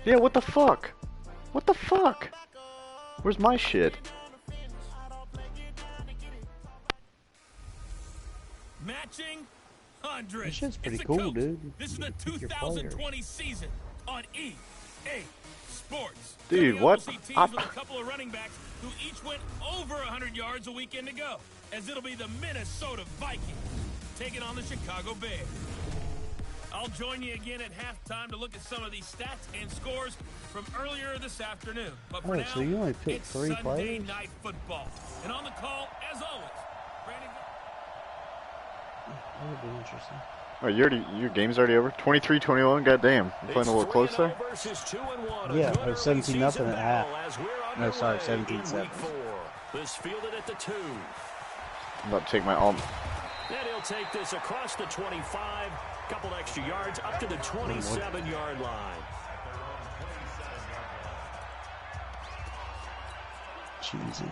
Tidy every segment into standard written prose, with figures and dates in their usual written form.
Yeah, what the fuck? What the fuck? Where's my shit? Matching hundreds. This shit's pretty cool, dude. This is the 2020 season on EA Sports. Dude, what? We'll see teams with a couple of running backs who each went over 100 yards a weekend ago, as it'll be the Minnesota Vikings taking on the Chicago Bears. I'll join you again at halftime to look at some of these stats and scores from earlier this afternoon. But for now, so you only picked it's 3 Sunday players? Night Football. And on the call, as always, Brandon. That would be interesting. Oh, your game's already over? 23-21, goddamn. I'm playing a little close there? Yeah, it was 17-0 at half. No, sorry, 17-7. This fielded at the 2. I'm about to take my alt. And he'll take this across the 25, couple extra yards up to the 27-yard line. Cheesy.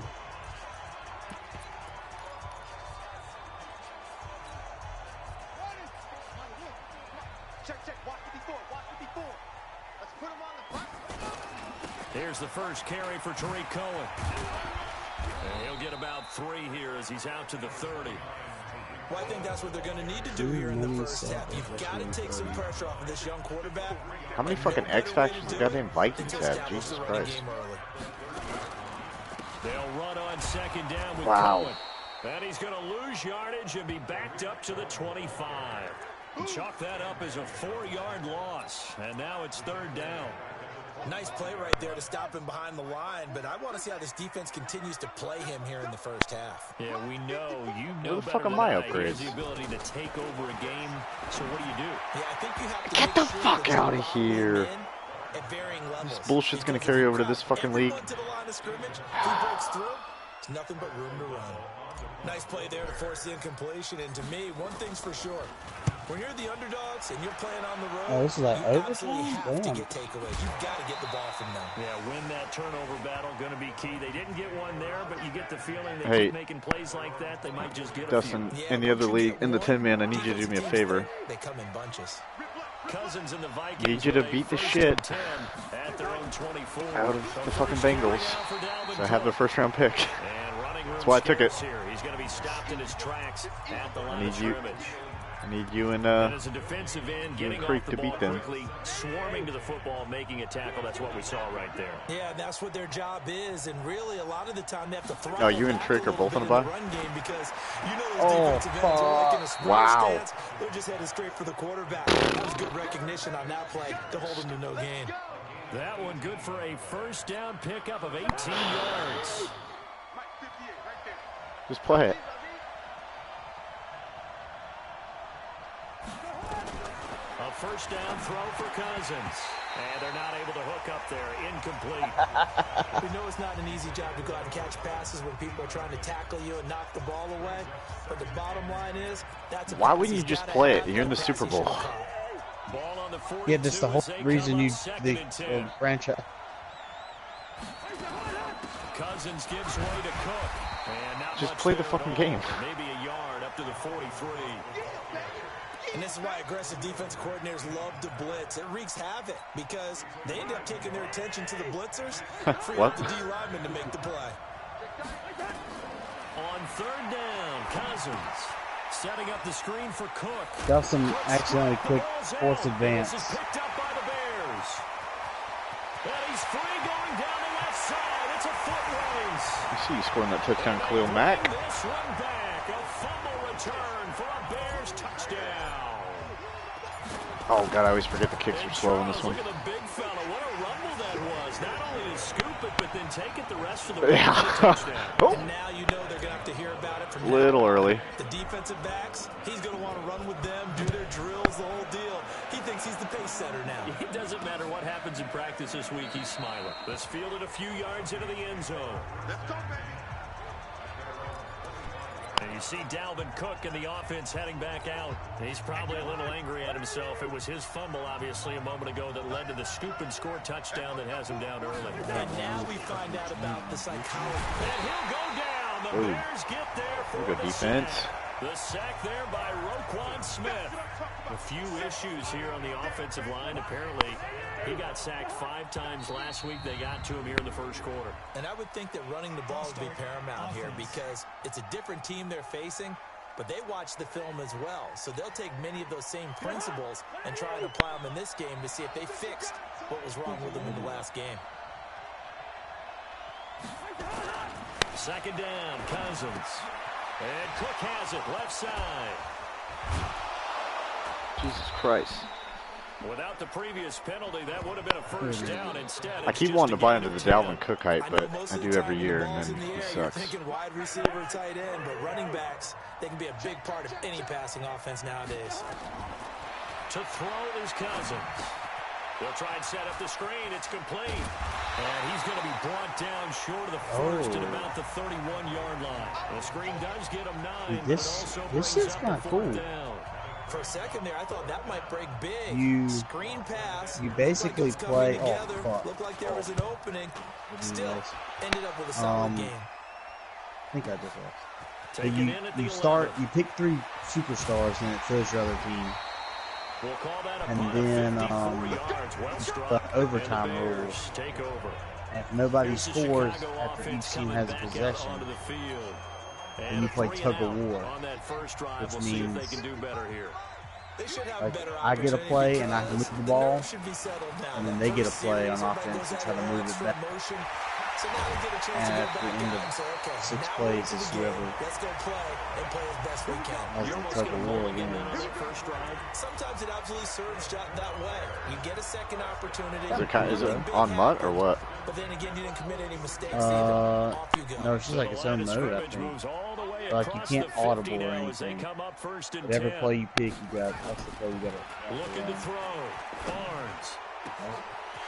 Here's the first carry for Tariq Cohen. And he'll get about 3 here as he's out to the 30. Well, I think that's what they're going to need to do here in the first half. You've got to take some pressure off of this young quarterback. How many fucking X Factors the goddamn Vikings have? Jesus Christ. They'll run on second down with Wow. Cohen. And he's going to lose yardage and be backed up to the 25. Chalk that up as a 4-yard loss. And now it's 3rd down. Nice play right there to stop him behind the line, but I want to see how this defense continues to play him here in the first half. Yeah, we know. Where the fuck are my upgrades? The ability to take over a game. So what do? Yeah, I think you have to Get the fuck out of here. This bullshit's gonna carry over to this fucking league. To the line of scrimmage, if he breaks through, it's nothing but room to run. Nice play there to force the incompletion, and to me, one thing's for sure. When you're the underdogs and you're playing on the road, Oh, this is like you absolutely overtime? have to Damn. get takeaways. You've got to get the ball from them. Yeah, win that turnover battle, going to be key. They didn't get one there, but you get the feeling they Hey, keep making plays like that. They might just get Dustin, a few. in the other league, in the 10-man, I need you to do me a favor. They come in bunches. Cousins and the Vikings Need you to with a beat the 1st shit and 10 at their own 24. out of the fucking Bengals. So I have their first-round pick. And running That's why I took it. here. He's going to be stopped in his tracks at the line of Need you. scrimmage. I need you and As a defensive end, getting Creek off the to ball beat them. quickly, swarming to the football, making a tackle. That's what we saw right there. Yeah, that's what their job is, and really a lot of the time they have to throw. Oh, you and Trick are both on the bye? Run game because you know Oh, those defensive ends are like in a sprint wow. stance. They're just headed straight for the quarterback. That was good recognition on that play to hold him to no gain. That one good for a first down pickup of 18 yards. just play it. A first down throw for Cousins. And they're not able to hook up there. Incomplete. We know it's not an easy job to go out and catch passes when people are trying to tackle you and knock the ball away. But the bottom line is, that's a Why pass wouldn't you he's just gotta play have, it? You're in the pass Super he Bowl. should've caught. Ball on the 42 Yeah, that's the whole as they reason come you up second and 10. franchise. Cousins gives way to Cook. And not Just much play the there at fucking all. game. Maybe a yard up to the 43. And this is why aggressive defense coordinators love to blitz. It wreaks havoc because they end up taking their attention to the blitzers, free What? up the D lineman to make the play. On 3rd down, Cousins setting up the screen for Cook. Dustin accidentally clicked force advance. This is picked up by the Bears. And he's free going down the left side. It's a foot race. You see you scoring that touchdown, Khalil Mack. This one back, a fumble return for a Bears touchdown. Oh, God, I always forget the kicks are slow in this one. Look at the big fella. What a rumble that was. Not only to scoop it, but then take it the rest of the way Yeah. to the touchdown. Oh, And now you know they're going to have to hear about it from little now on. early. The defensive backs, he's going to want to run with them, do their drills, the whole deal. He thinks he's the pace setter now. It doesn't matter what happens in practice this week. He's smiling. Let's field it a few yards into the end zone. Let's go, baby. And you see Dalvin Cook and the offense heading back out. He's probably a little angry at himself. It was his fumble, obviously, a moment ago that led to the scoop and score touchdown that has him down early. And now we find out about the psychology. And he'll go down. The Ooh. Bears get there for Good the defense. sack. The sack there by Roquan Smith. A few issues here on the offensive line. Apparently, he got sacked 5 times last week. They got to him here in the first quarter. And I would think that running the ball would be paramount here because it's a different team they're facing, but they watch the film as well. So they'll take many of those same principles and try and apply them in this game to see if they fixed what was wrong with them in the last game. Second down, Cousins. And Cook has it, left side. Jesus Christ. Without the previous penalty, that would have been a first down. Instead, I keep wanting to buy into the Dalvin Cook hype, but I do every year, and then he sucks. Thinking wide receiver, tight end, but running backs, they can be a big part of any passing offense nowadays. To throw is Cousins. They'll try and set up the screen. It's complete. And he's going to be brought down short of the first at about the 31-yard line. The screen does get him 9, dude, this is kind of cool. Down. For a second there, I thought that might break big. Screen pass. You basically play. Oh, fuck. Looked like there was an opening. Still ended up with a solid game. I think I just lost. You start. You pick 3 superstars, and it fills your other team. We'll call that a and then the overtime rules. Take over. If nobody scores after each team has a possession, then you play tug of war, which means like I get a play and I can move the ball, and then they get a play on offense and try to move it back. And at the end of 6 plays, it's whoever has the tug of war again. Sometimes it absolutely serves that way. You get a second opportunity. Is it on MUT or what? But then again, you didn't commit any mistakes either. Off you go. No, it's just like its own mode, I think. Like you can't audible or anything. Whatever play you pick, that's the play you gotta. Looking to throw. Barnes.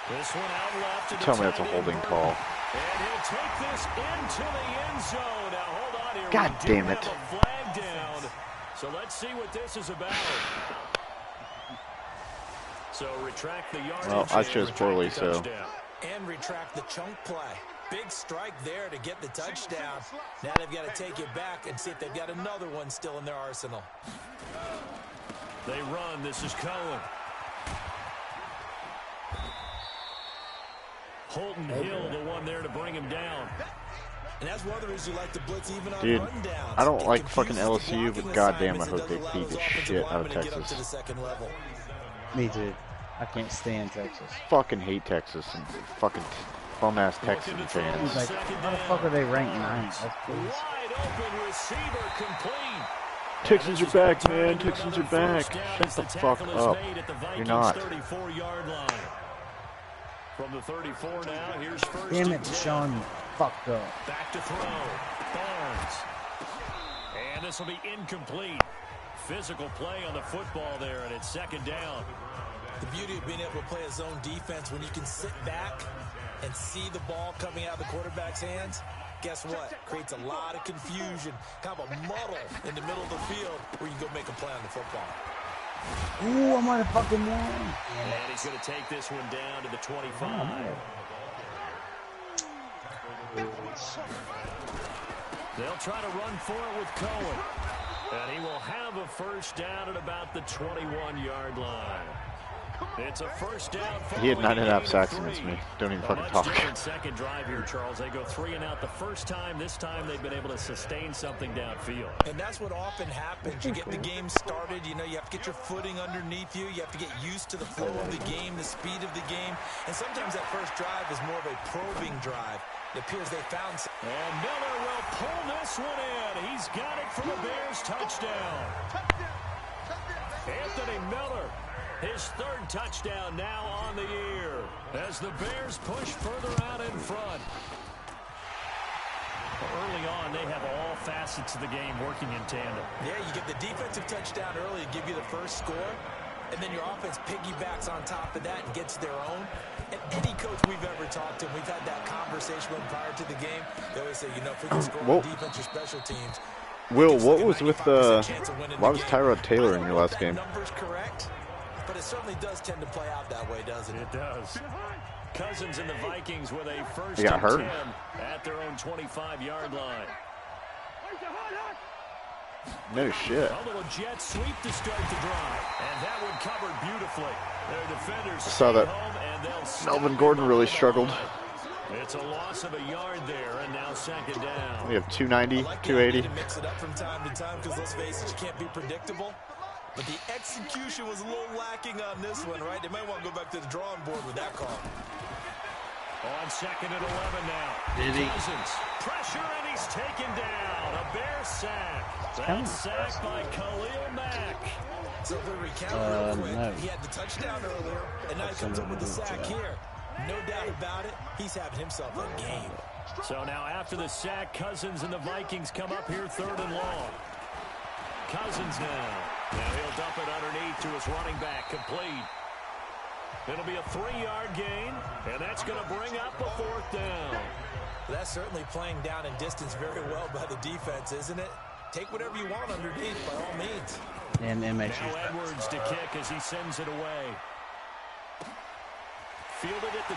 This one out left. Tell me that's a holding call. And he'll take this into the end zone. Now hold on here. God damn it. Flag down. So let's see what this is about. So retract the yardage. Well, I chose poorly, so. And retract the chunk play. Big strike there to get the touchdown. Now they've got to take it back and see if they've got another one still in their arsenal. They run. This is Cohen. Holton Hill, the one there to bring him down. And that's one of the reasons you like to blitz even on Dude, rundowns. I don't like fucking LSU, but goddamn, I hope they beat the shit out of Texas. Me too. I can't stand Texas. Fucking hate Texas and fucking bum-ass Texan fans. Like, how the fuck are they ranked 9th? That's crazy. Wide open receiver complete. Texans are back, man. Texans are back. Shut the fuck up. You're not. 34-yard line. From the 34 now, here's first. Damn it, Deshaun, you fucked up. Back to throw. Barnes. And this will be incomplete. Physical play on the football there, and it's second down. The beauty of being able to play a zone defense when you can sit back and see the ball coming out of the quarterback's hands, guess what? Creates a lot of confusion, kind of a muddle in the middle of the field where you go make a play on the football. Ooh, I might have fucking won. And he's going to take this one down to the 25. They'll try to run for it with Cohen. And he will have a first down at about the 21-yard line. It's a first down. He had 9.5 sacks against me. Don't even fucking talk. Second drive here, Charles. They go 3 and out the first time. This time they've been able to sustain something downfield. And that's what often happens. You get the game started. You know, you have to get your footing underneath you. You have to get used to the flow of the game, the speed of the game. And sometimes that first drive is more of a probing drive. It appears they found something. And Miller will pull this one in. He's got it for the Bears touchdown. Anthony Miller. His 3rd touchdown now on the year as the Bears push further out in front. Early on, they have all facets of the game working in tandem. Yeah, you get the defensive touchdown early to give you the first score, and then your offense piggybacks on top of that and gets their own. And any coach we've ever talked to, we've had that conversation with prior to the game. They always say, you know, if we can score on defense or special teams. Will, what was with the... Why was Tyrod Taylor in your last game? Numbers correct. But it certainly does tend to play out that way, doesn't it? It does. Cousins and the Vikings with a first and 10 at their own 25-yard line. No shit. A little jet sweep to start the drive. And that one covered beautifully. Their defenders I saw that home and they'll Melvin Gordon really struggled. It's a loss of a yard there, and now second down. We have 290, 280. To mix it up from time to time because let's face it, you can't be predictable. But the execution was a little lacking on this one, right? They might want to go back to the drawing board with that call. On second and 11 now. Cousins, pressure, and he's taken down. A Bear sack. That sack by Khalil Mack. So if we recount real quick, he had the touchdown earlier, and now he comes up with the sack here. No doubt about it, he's having himself a game. So now after the sack, Cousins and the Vikings come up here third and long. Cousins now. Now he'll dump it underneath to his running back, complete. It'll be a 3-yard gain, and that's going to bring up a fourth down. That's certainly playing down in distance very well by the defense, isn't it? Take whatever you want underneath, by all means. And now Edwards to kick as he sends it away. Fielded at the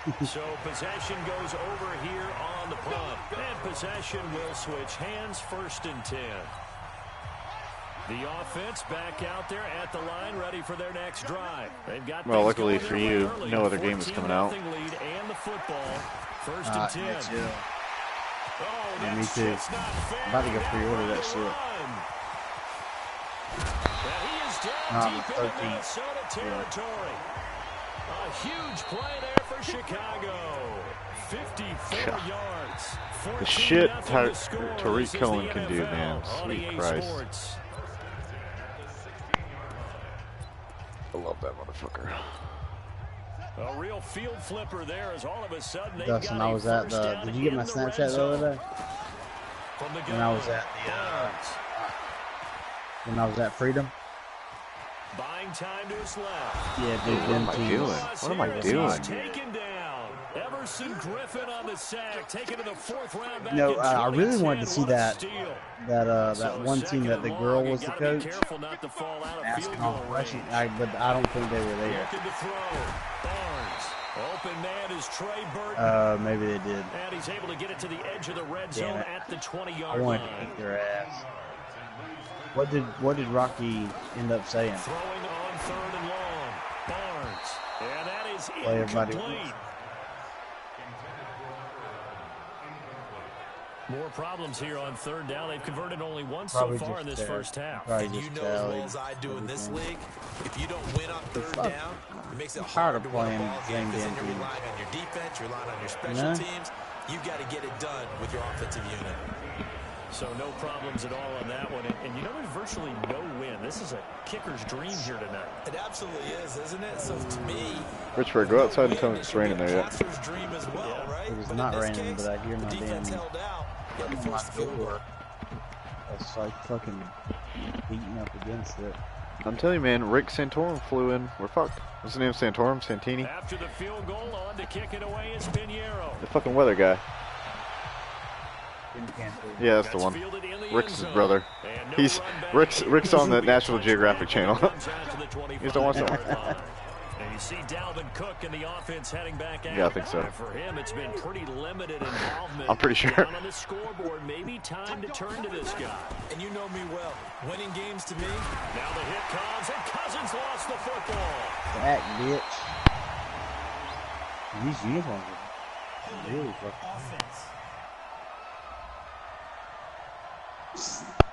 20. So possession goes over here on the punt. And possession will switch hands, 1st and 10. The offense back out there at the line, ready for their next drive. They've got luckily for you, no other game is coming out. Lead and the football, 1st and 10. Yeah, me too. I'm about to go pre-order that shit. Deep into Minnesota territory. A huge play there for Chicago. 54 yards. The shit Tariq Cohen can do, man. Sweet Christ. I love that motherfucker. A real field flipper there as all of a sudden they Dustin, got I was at the. Did you get my Snapchat the other day? When I was at the. When I was at Freedom. Buying time to his left. Yeah, dude. What am I doing? Taken down. Everson Griffin on the sack, taken to the 4th round back. No, I really wanted to see that one team that the girl was the coach. Asking all the questions, but I don't think they were there. Open man is Trey Burton. Maybe they did. And he's able to get it to the edge of the red zone at the 20-yard line. I wanted to kick their ass. What did Rocky end up saying? Throwing on 3rd and long. Barnes. And that is incomplete. More problems here on 3rd down. They've converted only once so far in this first half. And you know as well as I do in this league, if you don't win on 3rd down, it makes it hard to win a ball game because then you're relying on your defense, you're relying on your special teams. You've got to get it done with your offensive unit. So no problems at all on that one. And you know there's virtually no win. This is a kicker's dream here tonight. It absolutely is, isn't it? So to me, Richard, go outside and tell me it's raining there yet. Dream as well, right? It is not raining, but I hear my damn door. It's like fucking beating up against it. I'm telling you, man, Rick Santorum flew in. We're fucked. What's his name? Santorum? Santini? After the field goal, on to kick it away is Pinheiro. The fucking weather guy. Yeah, that's the one. Rick's his brother. Rick's on the National Geographic Channel. You just don't watch that one. And you see Dalvin Cook in the offense heading back out. Yeah, I think so. For him, it's been pretty limited involvement. I'm pretty sure. Down on the scoreboard, maybe time to turn to this guy. And you know me well. Winning games to me. Now the hit comes, and Cousins lost the football. That bitch. These uniforms are really fucking offense.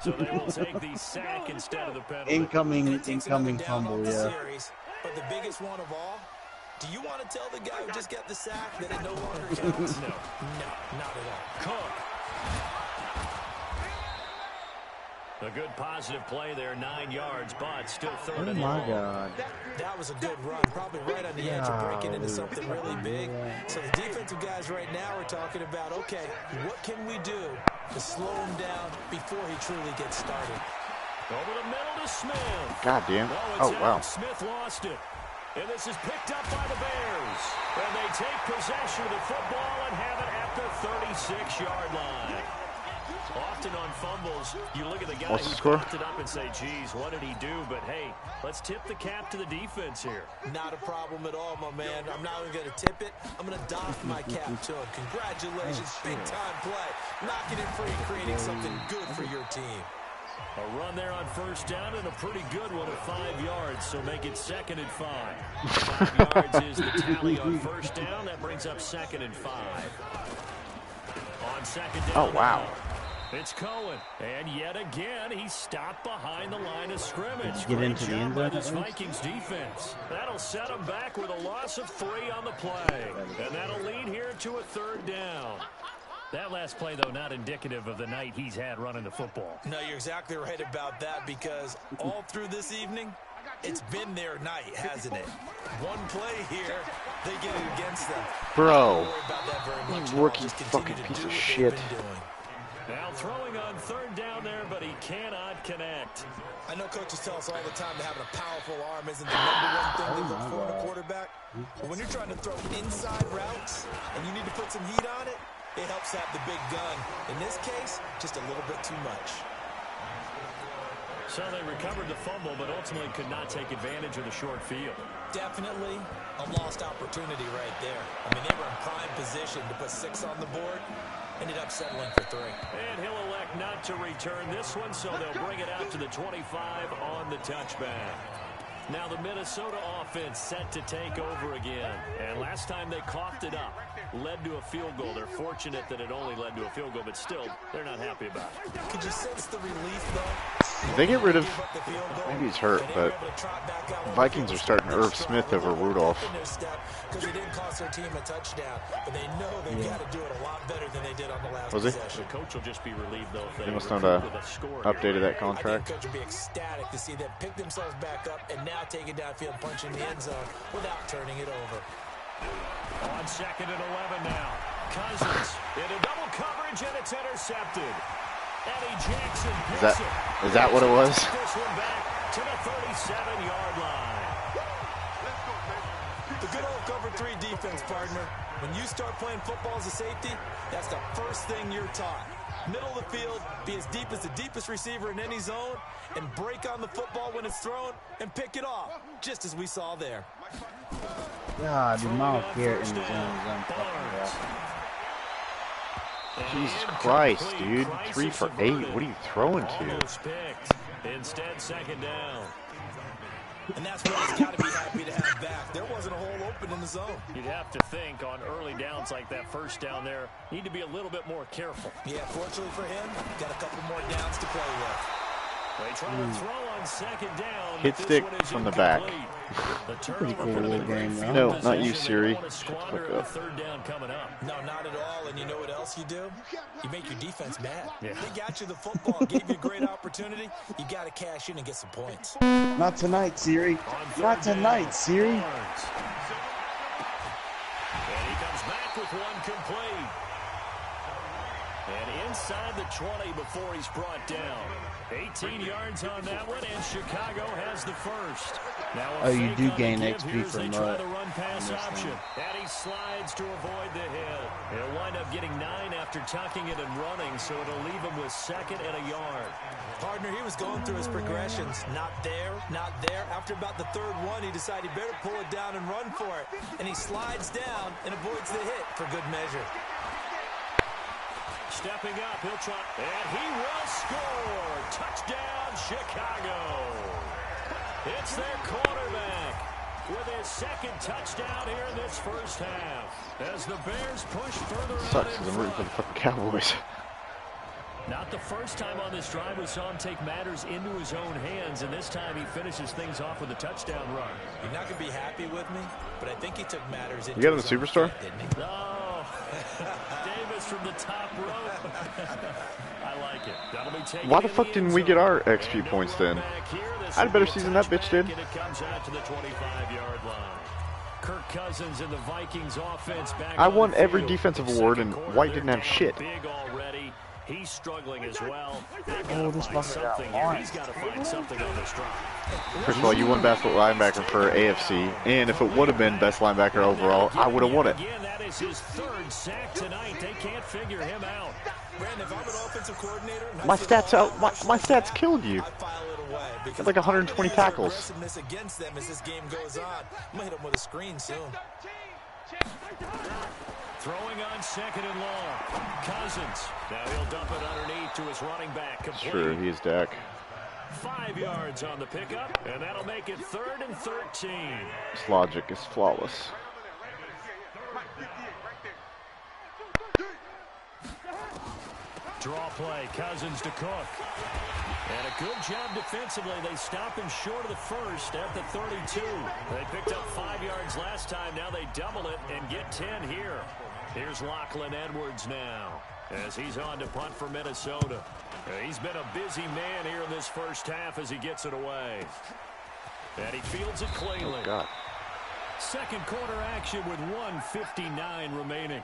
So they will take the sack instead of the penalty. incoming fumble, yeah. But the biggest one of all, do you want to tell the guy who just got the sack that it no longer counts? No, not at all. Cook. A good positive play there, 9 yards, but still 3rd and long. Oh my God. That was a good run, probably right on the edge of breaking into something really big. So the defensive guys right now are talking about, okay, what can we do to slow him down before he truly gets started? Over the middle to Smith. God damn. Oh, wow. Smith lost it. And this is picked up by the Bears. And they take possession of the football and have it at the 36-yard line. Often on fumbles, you look at the guy What's the who score? popped it up and say, geez, what did he do? But, hey, let's tip the cap to the defense here. Not a problem at all, my man. I'm not even going to tip it. I'm going to doff my cap to him. Congratulations, big-time play. Knocking it free, creating something good for your team. A run there on first down and a pretty good one at 5 yards, so make it 2nd and 5. 5 yards is the tally on first down. That brings up 2nd and 5. On 2nd down. Oh, wow. It's Cohen, and yet again, he stopped behind the line of scrimmage. Get into the end zone, This Vikings defense. That'll set him back with a loss of 3 on the play, and that'll lead here to a 3rd down. That last play, though, not indicative of the night he's had running the football. No, you're exactly right about that, because all through this evening, it's been their night, hasn't it? One play here, they get it against them. Bro, Don't worry about that very much. rookie Just continue fucking to piece do of what shit. they've been doing. Now throwing on 3rd down there, but he cannot connect. I know coaches tell us all the time that having a powerful arm isn't the #1 thing they look for in a quarterback. But when you're trying to throw inside routes and you need to put some heat on it, it helps have the big gun. In this case, just a little bit too much. So they recovered the fumble, but ultimately could not take advantage of the short field. Definitely a lost opportunity right there. I mean, they were in prime position to put 6 on the board. Ended up settling for 3. And he'll elect not to return this one, so they'll bring it out to the 25 on the touchback. Now the Minnesota offense set to take over again. And last time they coughed it up, led to a field goal. They're fortunate that it only led to a field goal, but still, they're not happy about it. Could you sense the relief, though? Did they get rid of... Maybe he's hurt, but Vikings are starting Irv Smith over Rudolph. Because they didn't cost their team a touchdown, but they know they've got to do it a lot better than they did on the last possession. The coach will just be relieved, though, if They must not have updated that I contract. think the coach would be ecstatic to see them pick themselves back up and now take it downfield, punch in the end zone without turning it over. On 2nd and 11 now. Cousins in a double coverage, and it's intercepted. Eddie Jackson picks it. Is that what it was? This one back to the 37-yard line. The good old cover 3 defense, partner. When you start playing football as a safety, that's the first thing you're taught. Middle of the field, be as deep as the deepest receiver in any zone, and break on the football when it's thrown and pick it off, just as we saw there. God, the Miles Garrett in the zone. Jesus Christ, dude. 3 for 8. What are you throwing to? Almost picked. Instead, 2nd down. And that's what he's got to be happy to have back. There wasn't a hole open in the zone. You'd have to think on early downs like that first down there, need to be a little bit more careful. Yeah, fortunately for him, got a couple more downs to play with. They try to throw on 2nd down. Hit stick from the back. Pretty cool little game, though. No, not you, Siri. Third down coming up. No, not at all. And you know what else you do? You make your defense mad. Yeah. They got you the football, gave you a great opportunity. You got to cash in and get some points. Not tonight, Siri. Not tonight, Siri. And he comes back with one complete. And inside the 20 before he's brought down. 18 yards on that one, and Chicago has the first. Now Oh, you do gain XP for from they try that. the run pass option, and he slides to avoid the hit. He'll wind up getting 9 after tucking it and running, so it'll leave him with 2nd and a yard. Partner, he was going through his progressions. Not there, not there. After about the 3rd one, he decided he better pull it down and run for it. And he slides down and avoids the hit for good measure. Stepping up, he'll try, and he will score. Touchdown, Chicago. It's their quarterback with his 2nd touchdown here in this first half. As the Bears push further out Sucks in because I'm rooting for front. the fucking Cowboys. Not the first time on this drive we saw him take matters into his own hands, and this time he finishes things off with a touchdown run. You're not going to be happy with me, but I think he took matters into You got him his the own Superstore? feet, didn't he? Oh, Davis from the top rope. I like it. That'll be taken Why the in fuck end didn't we zone. get our And XP no points run then? back here. This I had a will better be season than that bitch touchback, did. and it comes out to the 25-yard line. Kirk Cousins and the Vikings offense back I on won the every field. defensive Second award, and quarter, White they're didn't have down shit. Big already. He's struggling as well. Oh, this fucker got launched. He's got to find something on this drive. First of all, you won best linebacker for AFC, and if it would have been best linebacker overall, I would have won it. Again, that is his third sack tonight. They can't figure him out. Brandon, if I'm an offensive coordinator, My stats killed you. I file it away because Like 120 tackles. aggressiveness against them as this game goes on. I'm gonna hit them with a screen soon. Throwing on second and long. Cousins. Now he'll dump it underneath to his running back. Complete. True, he is Dak. 5 yards on the pickup, and that'll make it 3rd and 13. His logic is flawless. Draw play, Cousins to Cook. And a good job defensively. They stop him short of the first at the 32. They picked up 5 yards last time. Now they double it and get 10 here. Here's Lachlan Edwards now as he's on to punt for Minnesota. He's been a busy man here in this first half as he gets it away. And he fields it cleanly. Oh, God. Second quarter action with 1:59 remaining.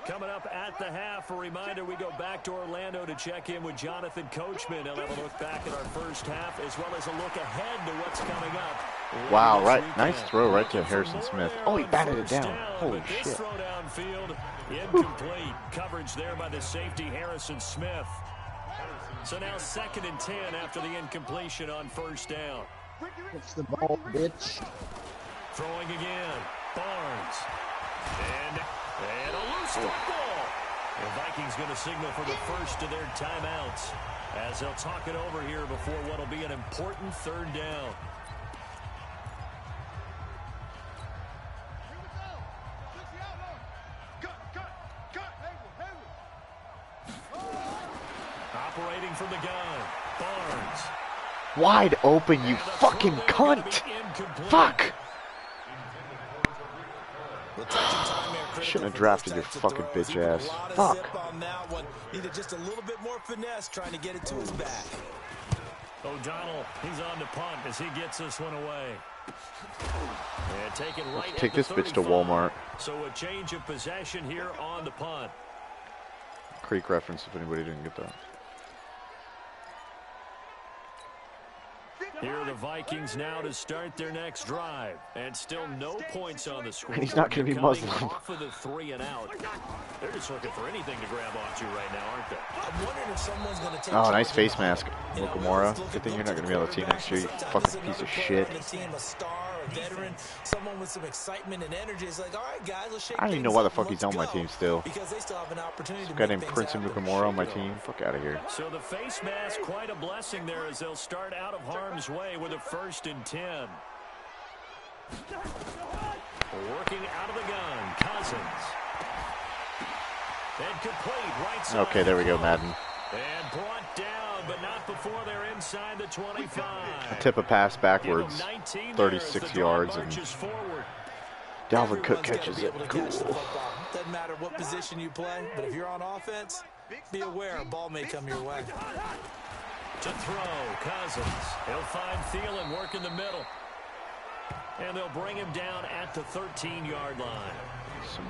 Coming up at the half, a reminder, we go back to Orlando to check in with Jonathan Coachman. He'll have a look back at our first half as well as a look ahead to what's coming up. Wow, right. Nice throw right to Harrison Smith. Oh, he batted it down. Holy shit. This throw downfield, incomplete. Coverage there by the safety, Harrison Smith. So now 2nd and 10 after the incompletion on first down. It's the ball, bitch. Throwing again. Barnes. And a loose football. The Vikings going to signal for the first of their timeouts as they'll talk it over here before what will be an important 3rd down. Operating from the gun, Barnes. Wide open, you fucking cunt. Fuck. Shouldn't have drafted your fucking bitch ass. Fuck. Needed just a little bit more finesse trying to get it to his back. O'Donnell, he's on to punt as he gets this one away. And taken right Take this bitch to Walmart. So a change of possession here on the punt. Creek reference if anybody didn't get that. Here are the Vikings now to start their next drive. And still no points on the score. And he's not going to be Muslim. Off of the 3 and out. They're just looking for anything to grab onto right now, aren't they? I'm wondering if someone's going to take Oh, nice face mask, Mukamura. Good thing you're not going to be on the team next year, you fucking piece of shit. A star, a veteran, someone with some excitement and energy. It's like, all right, guys, let's shake I don't even know why the fuck he's on my team still. Because they still have an opportunity. Some guy named Prince and Mukamura on my team. Fuck out of here. So the face mask, quite a blessing there as they'll start out of harm's way with a 1st and 10. Working out of the gun, Cousins. And complete right side. Okay, there we go, Madden. And brought down, but not before they're inside the 25. I tip a pass backwards, 36 yards, and Dalvin Cook catches it. Cool. Doesn't matter what position you play, but if you're on offense, be aware a ball may come your way. To throw, Cousins. He'll find Thielen work in the middle. And they'll bring him down at the 13-yard line.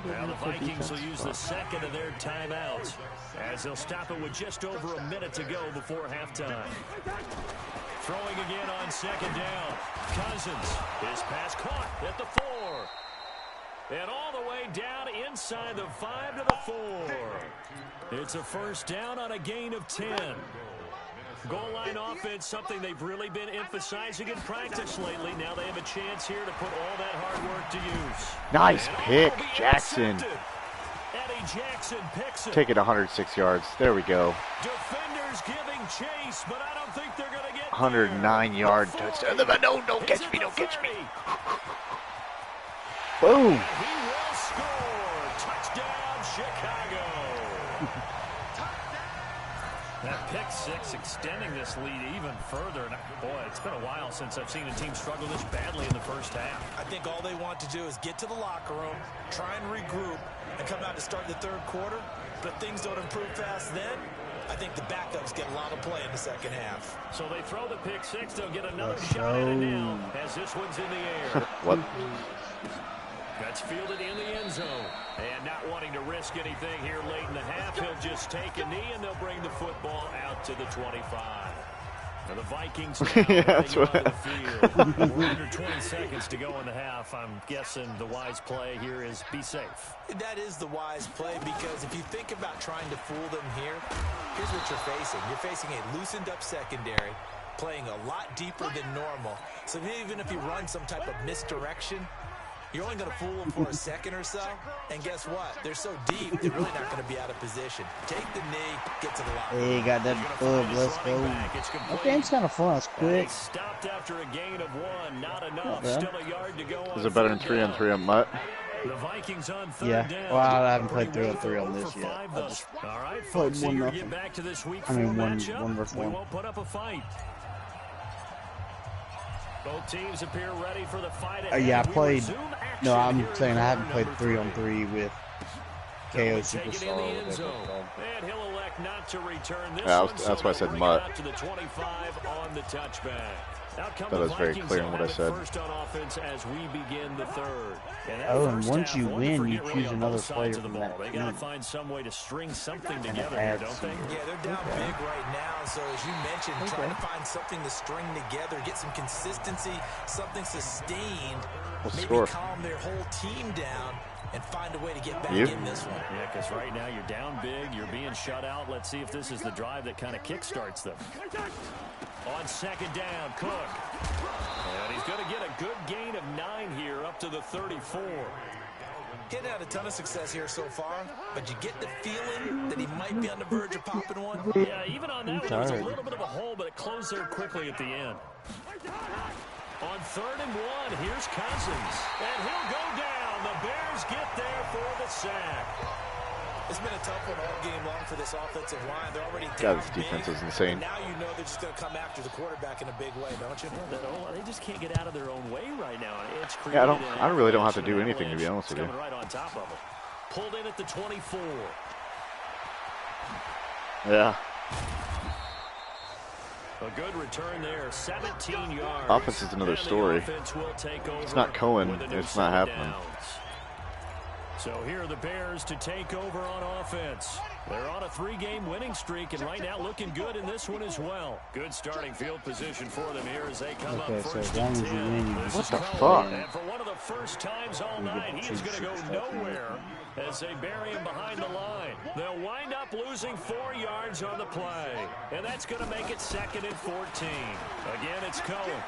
Now the Vikings will use the 2nd of their timeouts as they'll stop it with just over a minute to go before halftime. Throwing again on 2nd down. Cousins. His pass caught at the 4. And all the way down inside the 5 to the 4. It's a 1st down on a gain of 10. Goal line offense, something they've really been emphasizing in practice lately. Now they have a chance here to put all that hard work to use. Nice pick, Jackson. Eddie Jackson picks it. Take it 106 yards. There we go. Defenders giving chase, but I don't think they're going to get 109-yard touchdown. No, don't catch me, don't catch me. Boom. He will score. Touchdown, Chicago. That pick 6 extending this lead even further. And boy, it's been a while since I've seen a team struggle this badly in the first half. I think all they want to do is get to the locker room, try and regroup, and come out to start the 3rd quarter. But if things don't improve fast then, I think the backups get a lot of play in the 2nd half. So they throw the pick 6. They'll get another shot at it now as this one's in the air. What? That's fielded in the end zone. And not wanting to risk anything here late in the half, he'll just take a knee, and they'll bring the football out to the 25. Now the Vikings now Yeah, that's heading what. onto the field. We're under 20 seconds to go in the half. I'm guessing the wise play here is be safe. That is the wise play, because if you think about trying to fool them here, here's what you're facing. You're facing a loosened up secondary, playing a lot deeper than normal. So even if you run some type of misdirection, you're only going to fool them for a second or so. And guess what? They're so deep, they're really not going to be out of position. Take the knee, get to the line. Hey, got that let's go. Okay, it's kind of fun. It's quick. Stopped after a gain of 1. Not enough. Still a yard to go. Is it better than 3-on-3 on Mutt? The Vikings on third Yeah. down. Well, I haven't played 3-on-3 on this yet. I just All right, played folks, 1-0. get back to this week I mean, 4 one matchup. versus We one. won't put up a fight. Both teams appear ready for the fight. Yeah, I We played. resume action No, I'm here in saying I haven't quarter played number 3-on-3 with KO Take it in Superstar the or end whatever zone. it's called. And he'll elect not to return this Yeah, one, that's why I said they'll bring Mutt. it out to the 25 on the touchback. Out come That the was very Vikings. clear in They'll what I have it said. First on offense as we begin the third. And that Oh, and first once half, you one to win, forget you really choose on another both sides player of the from ball. that They got to team. find some way to string something And together it here, adds don't to they? your- Yeah, they're down big right now, so as you mentioned, trying to find something to string together, get some consistency, something sustained, What's the maybe score? calm their whole team down and find a way to get back You? in this one. Yeah, because right now you're down big, you're being shut out. Let's see if this is the drive that kind of kickstarts them. On second down, Cook. And he's going to get a good gain of 9 here up to the 34. Getting out a ton of success here so far, but you get the feeling that he might be on the verge of popping one. Yeah, even on that one, there was a tired. little bit of a hole, but it closed there quickly at the end. On 3rd and 1, here's Cousins. And he'll go down. The Bears get there for the sack. It's been a tough one all game long for this offensive line. They're already God, down this big, defense is insane. and now you know they're just going to come after the quarterback in a big way, don't you? They just can't get out of their own way right now. It's Yeah, created I really don't have to an do anything, to be avalanche. honest with you. It's coming right on top of them. Pulled in at the 24. Yeah. A good return there, 17 yards. Offense is another And the story. offense will take over It's not Cohen. with a new It's not set of happening. downs. So here are the Bears to take over on offense. They're on a 3-game winning streak, and right now looking good in this one as well. Good starting field position for them here as they come Okay, up so first as long and as you 10. win, you This What is the Cohen, fuck? and for one of the first times all You get night, the he is going to go cheap stuff in nowhere as they bury him behind the line. They'll wind up losing 4 yards on the play, and that's going to make it 2nd and 14. Again, it's Cohen.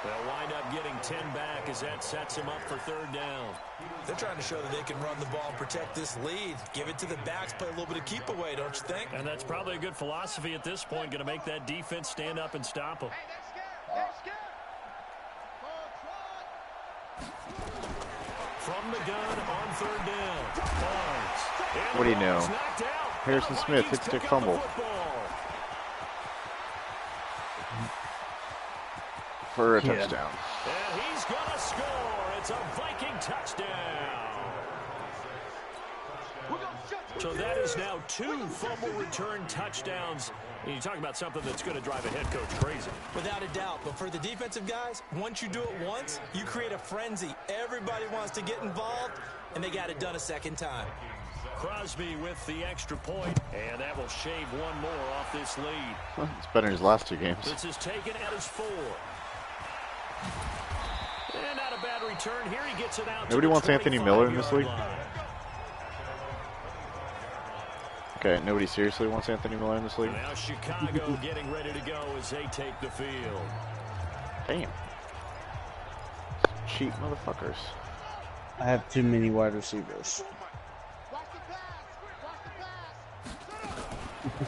They'll wind up getting 10 back as that sets them up for 3rd down. They're trying to show that they can run the ball and protect this lead. Give it to the backs, play a little bit of keep away, don't you think? And that's probably a good philosophy at this point, going to make that defense stand up and stop them. From the gun on 3rd down, Barnes. And What do you the ball know? is knocked out. Harrison The Smith Vikings hits pick the up fumble. football. For a Yeah. touchdown. And he's going to score. It's a Viking touchdown. So that is now 2 fumble return touchdowns. And you talk about something that's going to drive a head coach crazy. Without a doubt. But for the defensive guys, once you do it once, you create a frenzy. Everybody wants to get involved, and they got it done a second time. Crosby with the extra point, and that will shave 1 more off this lead. Well, it's better in his last 2 games. This is taken at his 4. And not a bad return here. He gets it out. Nobody wants Anthony Miller in this 25-yard league? line. Okay, nobody seriously wants Anthony Miller in this league? Now Chicago getting ready to go as they take the field. Damn. Cheap motherfuckers. I have too many wide receivers.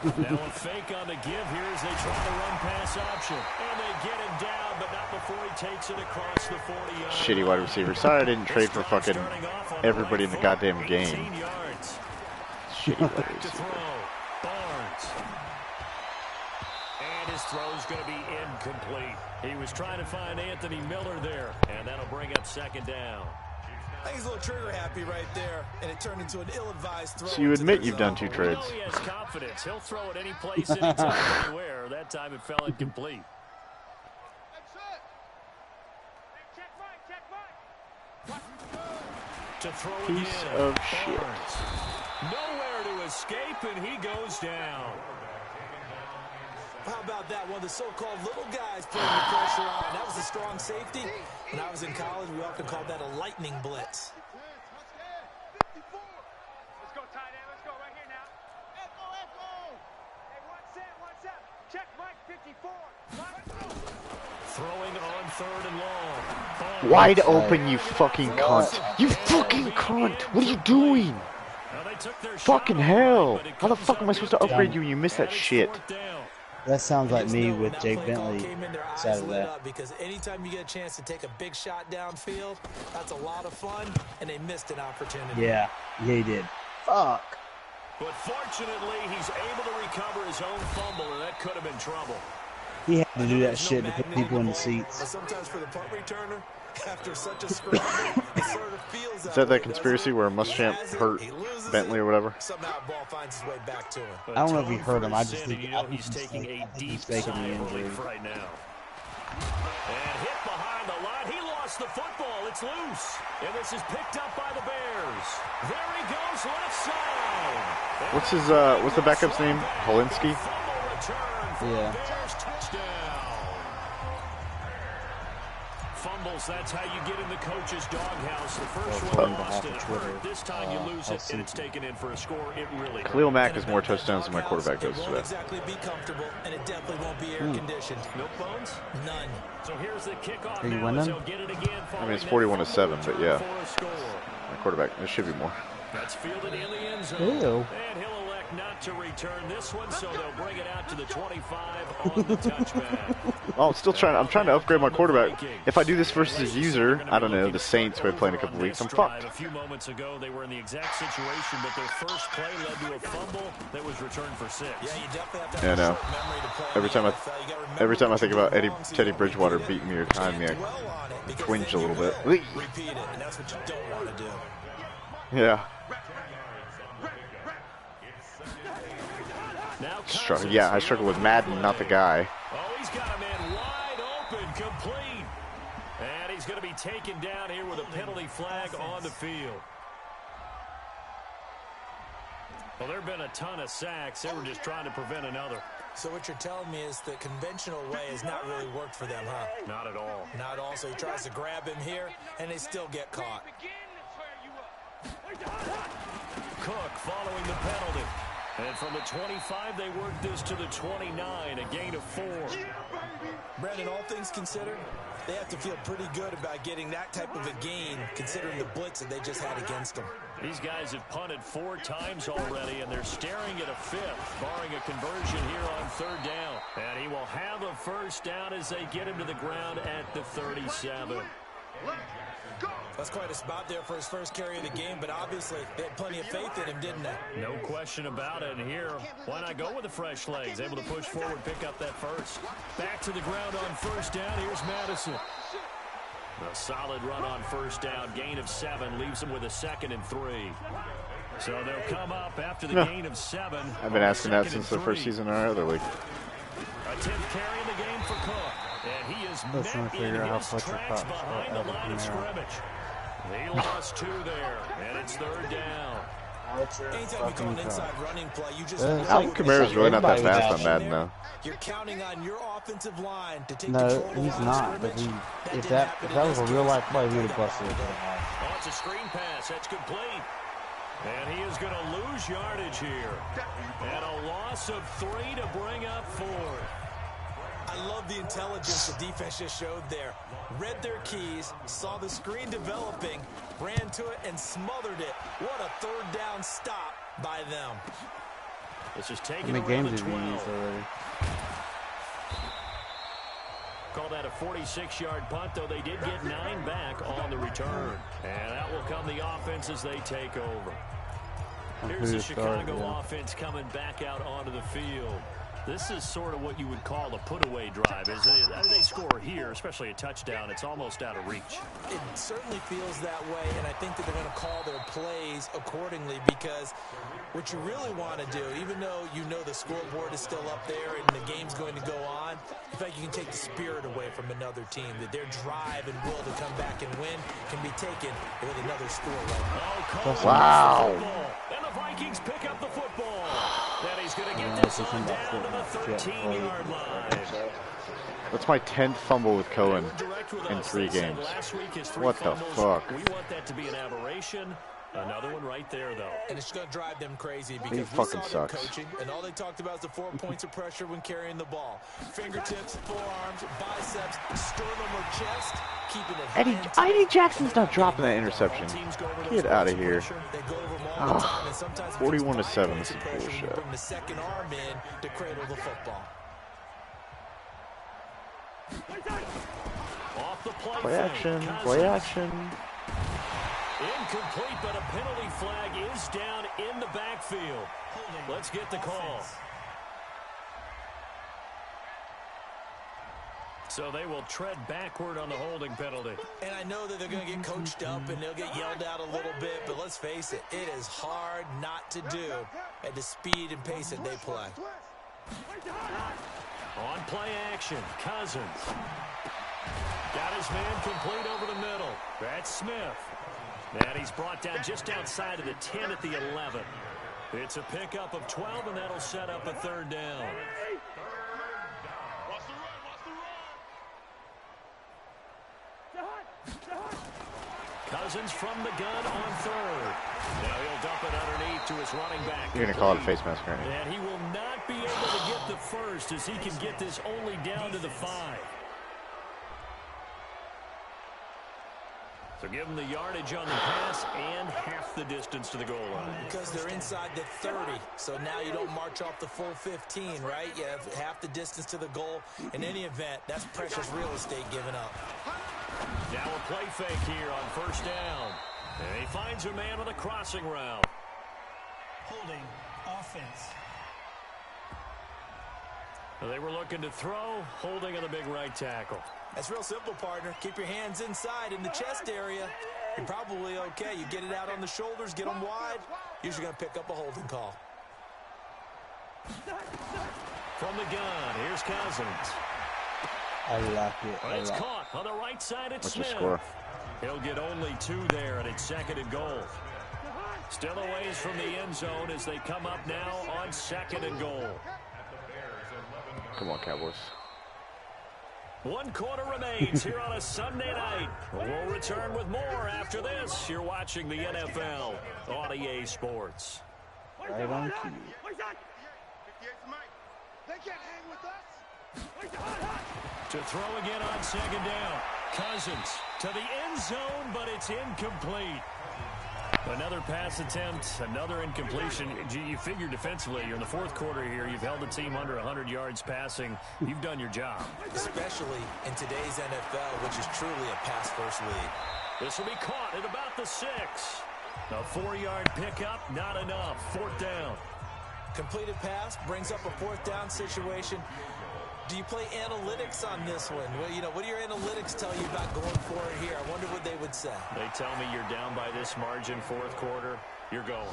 Now a fake on the give here as they try to run pass option. And they get him down, but not before he takes it across the 40-yard Shitty wide receiver. Sorry I didn't trade for fucking everybody in the goddamn game. Yards. Shitty wide To receiver. throw. Barnes. And his throw's going to be incomplete. He was trying to find Anthony Miller there, and that'll bring up 2nd down. I think he's a little trigger happy right there, and it turned into an ill-advised throw. So you into admit the you've done zone. 2 trades. No, he has confidence. He'll throw it any place, anytime, anywhere. That time it fell incomplete. To throw Piece again. of shit. Barnes. Nowhere to escape, and he goes down. How about that? One of the so-called little guys putting the pressure on. That was a strong safety. When I was in college, we often called that a lightning blitz. Let's go, tight end. Let's go right here now. Echo. Hey, one set. Check Mike 54. Throwing on 3rd and long. Barnes. Wide open, you fucking cunt. You fucking cunt. What are you doing? Now they took their Fucking shot hell. away, but it How the comes fuck up am I supposed to empty. upgrade you when you miss that And it's shit? 4th down. That sounds like Just me know when with that Jake play call Bentley came in, their eyes Saturday. lit up, because anytime you get a chance to take a big shot downfield, that's a lot of fun, and they missed an opportunity. Yeah, he did. Fuck. But fortunately, he's able to recover his own fumble, and that could have been trouble. He had to do that There's no shit to put magnet people in the ball, seats. but sometimes for the punt returner, after such a scramble, it sort of feels Is that way, that conspiracy doesn't it? where He Muschamp has it, hurt he loses Bentley it, or whatever? somehow ball finds his way back to him. But I don't know if he atone hurt for him. I his just sin, think and you know I he's think taking he's a faking- I think deep he's faking sigh the of injury. relief right now. And hit behind the line. He lost the football. It's loose. And this is picked up by the Bears. There he goes, left side. What's the backup's name? Holinsky? Fumble return for Yeah. the Bears touchdown. Fumbles, that's how you get in the coach's doghouse. The first Well, one according you to lost half it of at Twitter, hurt. This time you lose it, and it's Helsinki. taken in for a score. It really hurt. Khalil Mack And has more about that touchdowns than my doghouse, quarterback does It won't today. exactly be comfortable, and it definitely won't be air conditioned. No phones? None. So here's the kickoff Are you now winning? as he'll get it again. I mean, it's following 41-7, that but fumble yeah. return for a score. My quarterback, there should be more. That's fielded in the end zone. Ew. And he'll elect not to return this one, so they'll bring it out to the 25 on the touchback. Oh, I'm trying to upgrade my quarterback. If I do this versus user, I don't know, the Saints who I play in a couple weeks, I'm fucked. A few moments ago, they were in the exact situation, but their first play led to a fumble that was returned for 6. Yeah, you definitely have to Yeah, have I a know. short memory to play in Every the time I NFL. You gotta remember Every time I what think you about did wrong so you Teddy don't Bridgewater repeat it. beating me or You tying me, can't I dwell on it, because twinge then a little you bit. will Whee! repeat it, and that's what you don't want to do. Yeah. Now Yeah, I struggle with Madden, not the guy. Oh, he's got a man wide open, complete. And he's going to be taken down here with a penalty flag on the field. Well, there have been a ton of sacks. They were just trying to prevent another. So what you're telling me is the conventional way has not really worked for them, huh? Not at all. Not all. So he tries to grab him here, and they still get caught. Cook following the penalty. And from the 25, they work this to the 29, a gain of 4. Brandon, all things considered, they have to feel pretty good about getting that type of a gain, considering the blitz that they just had against them. These guys have punted 4 times already, and they're staring at a 5th, barring a conversion here on 3rd down. And he will have a first down as they get him to the ground at the 37. That's quite a spot there for his first carry of the game, but obviously they had plenty of faith in him, didn't they? No question about it. And here, why not go with the fresh legs? Able to push forward, pick up that first. Back to the ground on 1st down. Here's Madison. A solid run on 1st down. Gain of 7 leaves them with a 2nd and 3. So they'll come up after the gain of 7. I've been asking that since the first season in our other league. A 10th carry in the game for Cook. And he is Still trying met to figure in out how his Fletcher tracks Cox behind the got line of scrimmage. He lost 2 there, and it's 3rd down. Anytime you call an inside running play, you just Alvin Kamara's really not that fast on Madden, though. You're counting on your offensive line to take No, control of the he's line of not. But scrimmage. if that was a real life play, he would have busted it. Oh, it's a screen pass. That's complete. And he is going to lose yardage here. And a loss of 3 to bring up 4. I love the intelligence the defense just showed there. Read their keys, saw the screen developing, ran to it, and smothered it. What a 3rd down stop by them. This is How taken many around games the have you 12. used already? Call that a 46-yard punt, though they did get 9 back on the return. And that will come the offense as they take over. Here's the Chicago offense coming back out onto the field. This is sort of what you would call a put-away drive. As they score here, especially a touchdown, it's almost out of reach. It certainly feels that way, and I think that they're going to call their plays accordingly, because what you really want to do, even though you know the scoreboard is still up there and the game's going to go on, in fact, you can take the spirit away from another team, that their drive and will to come back and win can be taken with another score right now. Wow. And the Vikings pick up the football. And he's going to get this on down to the 13-yard line. That's my 10th fumble with Cohen in 3 games. What the fuck? We want that to be an aberration. Another one right there, though. And it's going to drive them crazy, because He we fucking saw them sucks. coaching, and all they talked about is the 4 points of pressure when carrying the ball. Fingertips, forearms, biceps, sternum or chest, keeping it high. Eddie Jackson's not dropping that interception. Get out of here. They go over them all the time, and sometimes 41-7. This is pressure, you bullshit. bring the second arm in to cradle the football. Off the play Play fake. action. Cousins. Play action. Incomplete, but a penalty flag is down in the backfield. Let's get the call. So they will tread backward on the holding penalty. And I know that they're going to get coached up and they'll get yelled at a little bit, but let's face it, it is hard not to do at the speed and pace that they play. On play action, Cousins. Got his man complete over the middle. That's Smith. And he's brought down just outside of the 10 at the 11. It's a pickup of 12, and that'll set up a 3rd down. Cousins from the gun on 3rd. Now he'll dump it underneath to his running back. You're going to call it a face mask, aren't you? And he will not be able to get the first, as he can get this only down to the 5. So give him the yardage on the pass and half the distance to the goal line. Because they're inside the 30, so now you don't march off the full 15, right? You have half the distance to the goal. In any event, that's precious real estate given up. Now a play fake here on 1st down. And he finds a man on the crossing route. Holding offense. They were looking to throw, holding on the big right tackle. That's real simple, partner. Keep your hands inside in the chest area. You're probably okay. You get it out on the shoulders, get them wide. Usually going to pick up a holding call. From the gun, here's Cousins. I like it. Well, it's caught on the right side. It's What's your Smith. score? He'll get only 2 there, and it's 2nd and goal. Still a ways from the end zone as they come up now on 2nd and goal. Come on, Cowboys. 1 quarter remains here on a Sunday night. We'll return with more after this. You're watching the NFL on EA Sports. Right on cue. They can't hang with us. To throw again on 2nd down. Cousins to the end zone, but it's incomplete. Another pass attempt, another incompletion. You figure defensively, you're in the 4th quarter here. You've held the team under 100 yards passing. You've done your job. Especially in today's NFL, which is truly a pass-first league. This will be caught at about the 6. A 4-yard pickup, not enough. 4th down. Completed pass brings up a 4th down situation. Do you play analytics on this one? Well, you know, what do your analytics tell you about going for it here? I wonder what they would say. They tell me you're down by this margin, 4th quarter, you're going.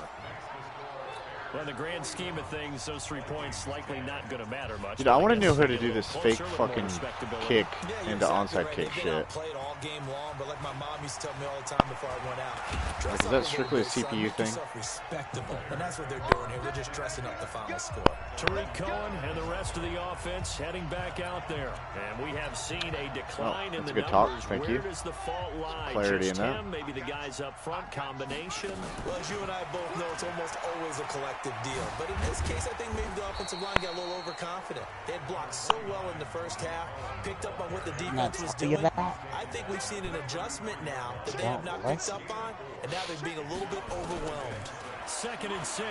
Well, in the grand scheme of things, those 3 points likely not going to matter much. Dude, I want to know how to a do little this closer, fake a little fucking more respectability. kick Yeah, into you're onside exactly kick right. They've shit. been outplayed all game long, but like my mom used to tell me all the time before I went out. Dress Like, is up that little strictly a bit, son. CPU Make thing? yourself respectable. And that's what they're doing here. They're just dressing up the final score. Tariq Cohen and the rest of the offense heading back out there. And we have seen a decline in that's the a good talk. numbers. Thank Where you. does the fault lie? Clarity Just in that. him, maybe the guys up front, combination? Well, as you and I both know, it's almost always a collective deal. But in this case, I think maybe the offensive line got a little overconfident. They had blocked so well in the first half, picked up on what the defense was happy doing. with that. I think we've seen an adjustment now that they have not picked up on, and now they're being a little bit overwhelmed. 2nd and 6.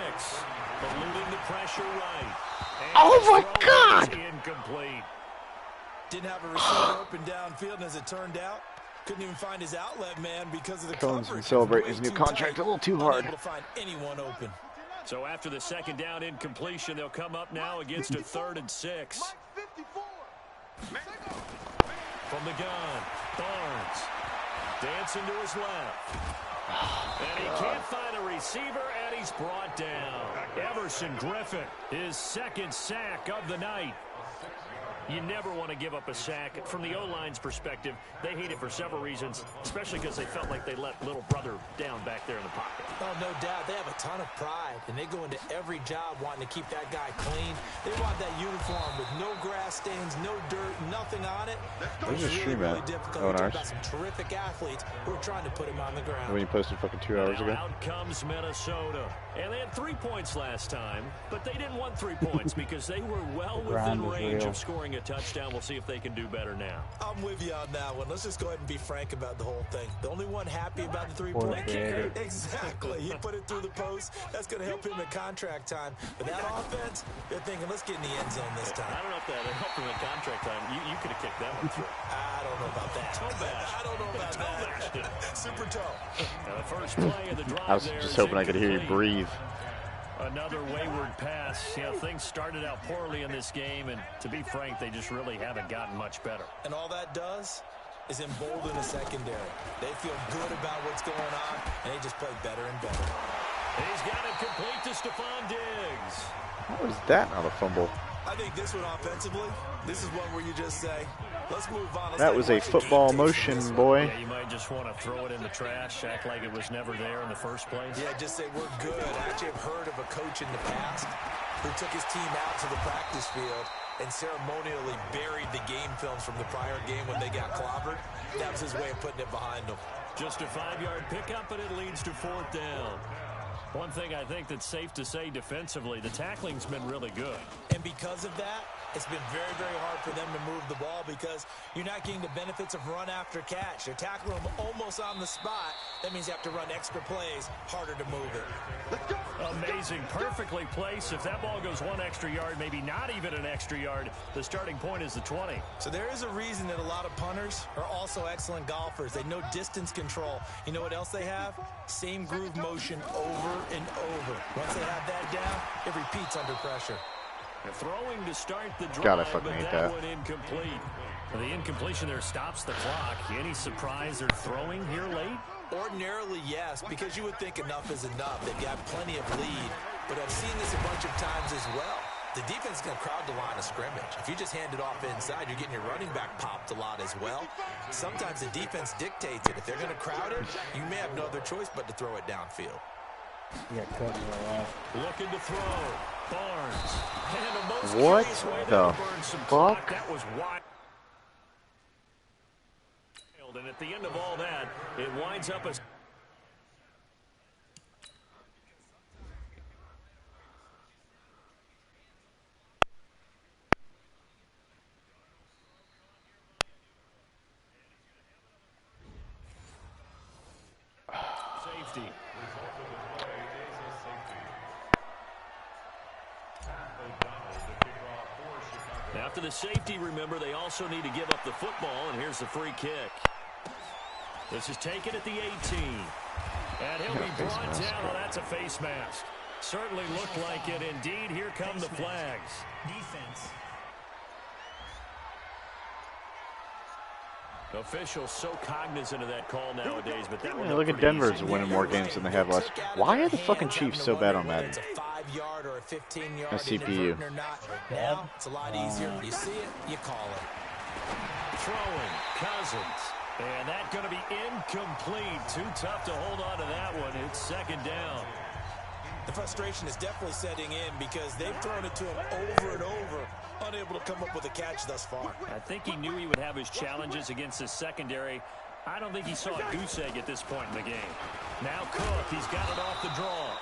Eluding the pressure right. And Oh my the throw God! is incomplete. Didn't have a receiver open downfield, and as it turned out, couldn't even find his outlet man because of the Cohen's coverage. been celebrating Way his new too contract tight, a little too hard. unable to find anyone open. So after the second down incompletion, they'll come up now against a 3rd and 6. From the gun, Barnes dancing to his left. And he can't find a receiver, and he's brought down. Everson Griffin, his 2nd sack of the night. You never want to give up a sack. From the O-line's perspective, they hate it for several reasons, especially because they felt like they let little brother down back there in the pocket. Oh, no doubt. They have a ton of pride, and they go into every job wanting to keep that guy clean. They want that uniform with no grass stains, no dirt, nothing on it. Where's It's your stream really at? difficult. Oh, Talk ours. about some terrific athletes who are trying to put him on the ground. When you posted fucking 2 hours Now ago. out comes Minnesota. And they had 3 points last time, but they didn't want 3 points because they were well within range of scoring a touchdown. We'll see if they can do better now. I'm with you on that one. Let's just go ahead and be frank about the whole thing. The only one happy about the three-point kicker. Exactly. He put it through the post. That's going to help him in contract time. But that offense, they're thinking, let's get in the end zone this time. I don't know if that helped him in contract time. You could have kicked that one through. I don't know about that. Toe bash. I don't know about Toe that. Super toe. Now the first play of the drive I was there just is hoping I could hear you incomplete. breathe. Another wayward pass. You know, things started out poorly in this game, and to be frank, they just really haven't gotten much better. And all that does is embolden the secondary. They feel good about what's going on, and they just play better and better. He's got it complete to Stephon Diggs. How was that not a fumble? I think this one offensively, this is one where you just say, let's move on. That was a football motion, boy. Yeah, you might just want to throw it in the trash, act like it was never there in the first place. Yeah, just say we're good. I actually have heard of a coach in the past who took his team out to the practice field and ceremonially buried the game films from the prior game when they got clobbered. That was his way of putting it behind them. Just a 5-yard pickup, and it leads to 4th down. One thing I think that's safe to say defensively, the tackling's been really good. And because of that, it's been very, very hard for them to move the ball because you're not getting the benefits of run after catch. They're tackling them almost on the spot. That means you have to run extra plays, harder to move it. Amazing, perfectly placed. If that ball goes 1 extra yard, maybe not even an extra yard, the starting point is the 20. So there is a reason that a lot of punters are also excellent golfers. They know distance control. You know what else they have? Same groove motion over and over. Once they have that down, it repeats under pressure. They're throwing to start the drive, God, I fucking but hate that that. one incomplete. The incompletion there stops the clock. Any surprise they're throwing here late? Ordinarily, yes, because you would think enough is enough. They've got plenty of lead, but I've seen this a bunch of times as well. The defense is going to crowd the line of scrimmage. If you just hand it off inside, you're getting your running back popped a lot as well. Sometimes the defense dictates it. If they're going to crowd it, you may have no other choice but to throw it downfield. Yeah, cut me off. Looking to throw. Barnes. And a most What curious way the to burn some clock. fuck? That was wild. And at the end of all that, it winds up as... safety. After the safety, remember, they also need to give up the football, and here's the free kick. This is taken at the 18. And he'll be brought down. Oh, that's a face mask. Certainly looked like it. Indeed, here come the flags. Defense. Officials so cognizant of that call nowadays, but that one Yeah, look at Denver's winning more games than they have last. Why are the fucking Chiefs so bad on Madden? It's a 5-yard or a 15-yard A CPU. or not. Now it's a lot easier. You see it, you call it. Throwing, Cousins. And that's going to be incomplete. Too tough to hold on to that one. It's 2nd down. The frustration is definitely setting in because they've thrown it to him over and over, unable to come up with a catch thus far. I think he knew he would have his challenges against his secondary. I don't think he saw a goose egg at this point in the game. Now Cook, he's got it off the draw.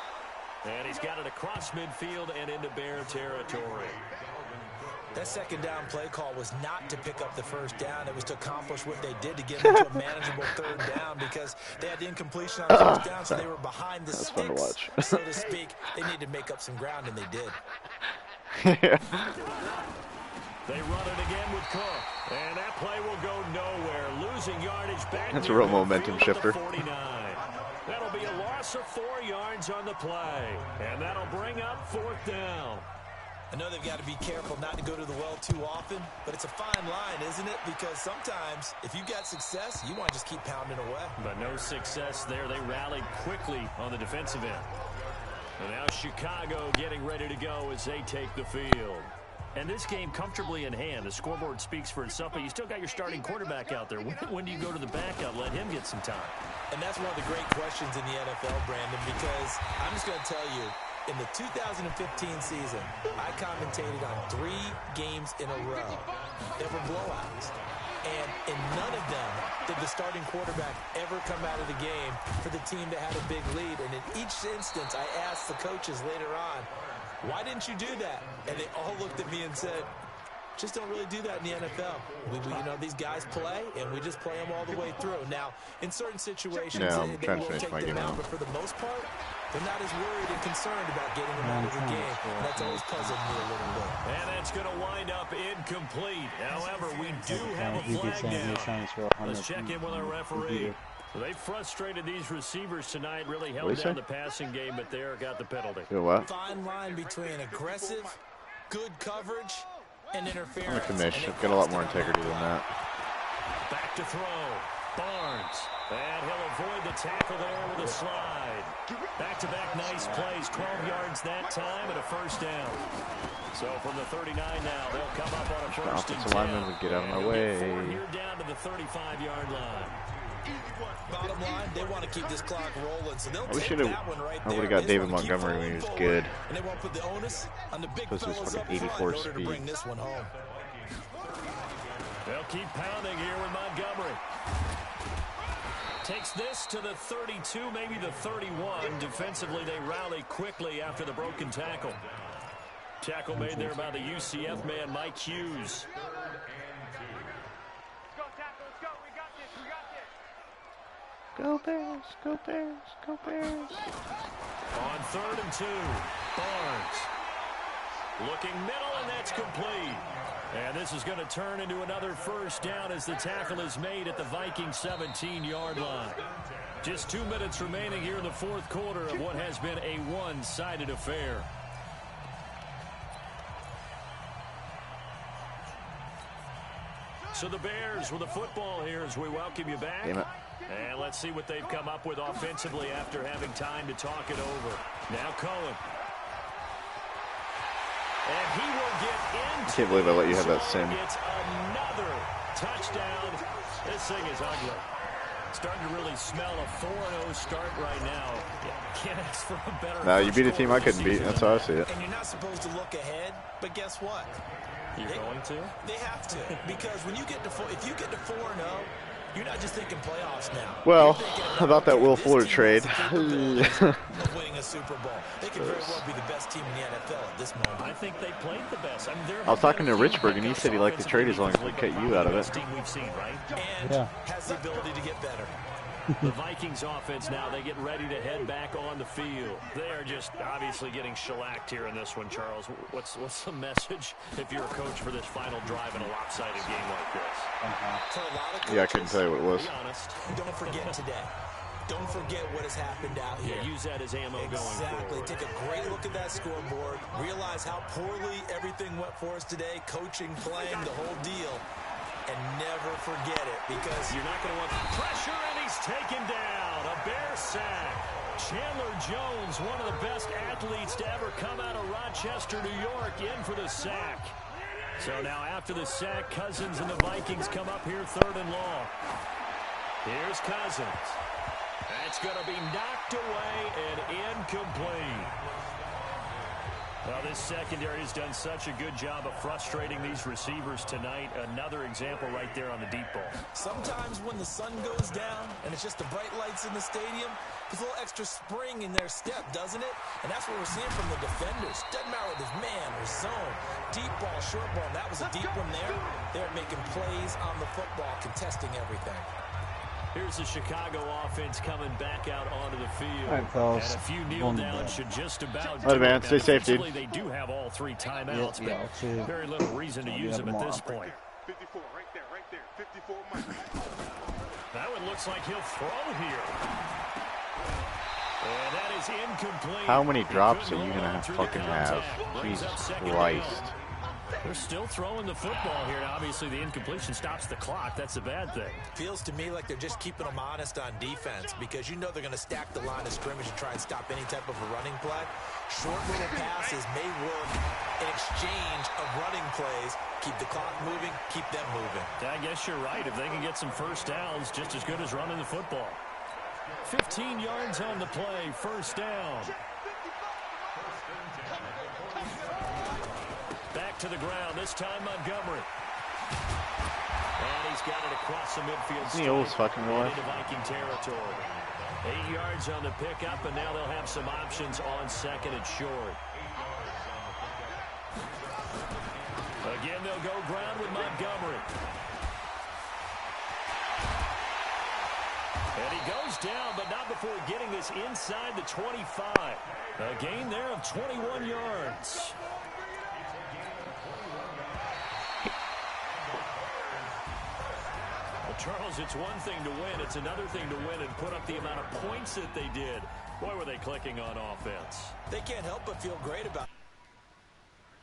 And he's got it across midfield and into Bear territory. That 2nd down play call was not to pick up the 1st down. It was to accomplish what they did to get into a manageable 3rd down because they had the incompletion on 1st down, so they were behind the That's fun to sticks, watch. so to speak. They needed to make up some ground, and they did. They run it again with Cook. And that play will go nowhere. Losing yardage back. That's a real momentum shifter. 49. That'll be a loss of 4 yards on the play. And that'll bring up 4th down. I know they've got to be careful not to go to the well too often, but it's a fine line, isn't it? Because sometimes, if you've got success, you want to just keep pounding away. But no success there. They rallied quickly on the defensive end. And now Chicago getting ready to go as they take the field. And this game comfortably in hand. The scoreboard speaks for itself, but you still got your starting quarterback out there. When do you go to the backup? Let him get some time. And that's one of the great questions in the NFL, Brandon, because I'm just going to tell you, in the 2015 season, I commentated on 3 games in a row. They were blowouts. And in none of them did the starting quarterback ever come out of the game for the team that had a big lead. And in each instance, I asked the coaches later on, why didn't you do that? And they all looked at me and said, just don't really do that in the NFL. You know, these guys play, and we just play them all the way through. Now, in certain situations, they will take them out, but for the most part, they're not as worried and concerned about getting them out of the game. And that's always puzzled me a little bit. And that's going to wind up incomplete. However, we do have a flag now. Let's check in with our referee. They frustrated these receivers tonight, really held down the passing game, but there got the penalty. Fine line between aggressive, good coverage, and interference. I'm a commission. Got a lot more integrity than that. Back to throw. Barnes. And he'll avoid the tackle there with a slide. Back-to-back nice plays. 12 yards that time and a 1st down. So from the 39 now, they'll come up on a 1st and 10. Linemen would get out of my way. Here down to the 35-yard line. Bottom line, they want to keep this clock rolling, so they'll take that one right there. I would have got David Montgomery when he was good. And they won't put the onus on the big fellas up front 84 in order speed. to bring this one home. They'll keep pounding here with Montgomery. Takes this to the 32, maybe the 31. Defensively, they rally quickly after the broken tackle. Tackle made there by the UCF man, Mike Hughes. Go Bears, go Bears, go Bears. On 3rd and 2, Barnes. Looking middle, and that's complete. And this is going to turn into another 1st down as the tackle is made at the Vikings 17-yard line. Just 2 minutes remaining here in the 4th quarter of what has been a one-sided affair. So the Bears with the football here as we welcome you back. Damn it. And let's see what they've come up with offensively after having time to talk it over. Now Cohen. And he will get into. I can't believe I let you have that sim. It's another touchdown. This thing is ugly. Starting to really smell a 4-0 start right now. Can't ask for a better. No, you beat a team I couldn't beat. That's how I see it. And you're not supposed to look ahead, but guess what? You're going to? They have to, because when you get to if you get to 4-0, you're not just thinking playoffs now. Well, about that Will Fuller trade. Winning a Super Bowl. They could very well be the best team in the NFL at this moment. I think they played the best. I mean, I was talking to Richburg, and he said he liked the trade as long as we cut you out of it. Team we've seen, right? And has the ability to get better. The Vikings offense now, they get ready to head back on the field. They are just obviously getting shellacked here in this one, Charles. What's the message if you're a coach for this final drive in a lopsided game like this? For a lot of coaches, Yeah, I couldn't tell you what it was. Be honest. Don't forget today. Don't forget what has happened out here. Yeah, use that as ammo going Exactly. forward. Take a great look at that scoreboard. Realize how poorly everything went for us today. Coaching, playing, the whole deal. And never forget it, because you're not going to want pressure, and he's taken down. A Bear sack. Chandler Jones, one of the best athletes to ever come out of Rochester, New York, in for the sack. So now after the sack, Cousins and the Vikings come up here 3rd and long. Here's Cousins. That's going to be knocked away and incomplete. Well, this secondary has done such a good job of frustrating these receivers tonight. Another example right there on the deep ball. Sometimes when the sun goes down and it's just the bright lights in the stadium, there's a little extra spring in their step, doesn't it? And that's what we're seeing from the defenders. Doesn't matter whether it's man or zone, deep ball, short ball. That was a deep one there. They're making plays on the football, contesting everything. Here's the Chicago offense coming back out onto the field. All right, fellas. And a few kneel downs should just about All right, man. Stay safe, dude. They do have all 3 timeouts, Yeah, but very little reason to use them at this point. 54, right there, 54 Mike. That one looks like he'll throw here. incomplete. How many drops are you gonna fucking have? Jesus Christ. They're still throwing the football here. Now, obviously, the incompletion stops the clock. That's a bad thing. Feels to me like they're just keeping them honest on defense because you know they're going to stack the line of scrimmage and try and stop any type of a running play. Short little passes may work in exchange of running plays. Keep the clock moving, keep them moving. I guess you're right. If they can get some first downs, just as good as running the football. 15 yards on the play, first down. Back to the ground, this time Montgomery. And he's got it across the midfield. Isn't he always fucking alive? Into Viking territory. 8 yards on the pickup, and now they'll have some options on second and short. Again, they'll go ground with Montgomery. And he goes down, but not before getting this inside the 25. A gain there of 21 yards. Well, Charles, it's one thing to win. It's another thing to win and put up the amount of points that they did. Boy, were they clicking on offense. They can't help but feel great about it.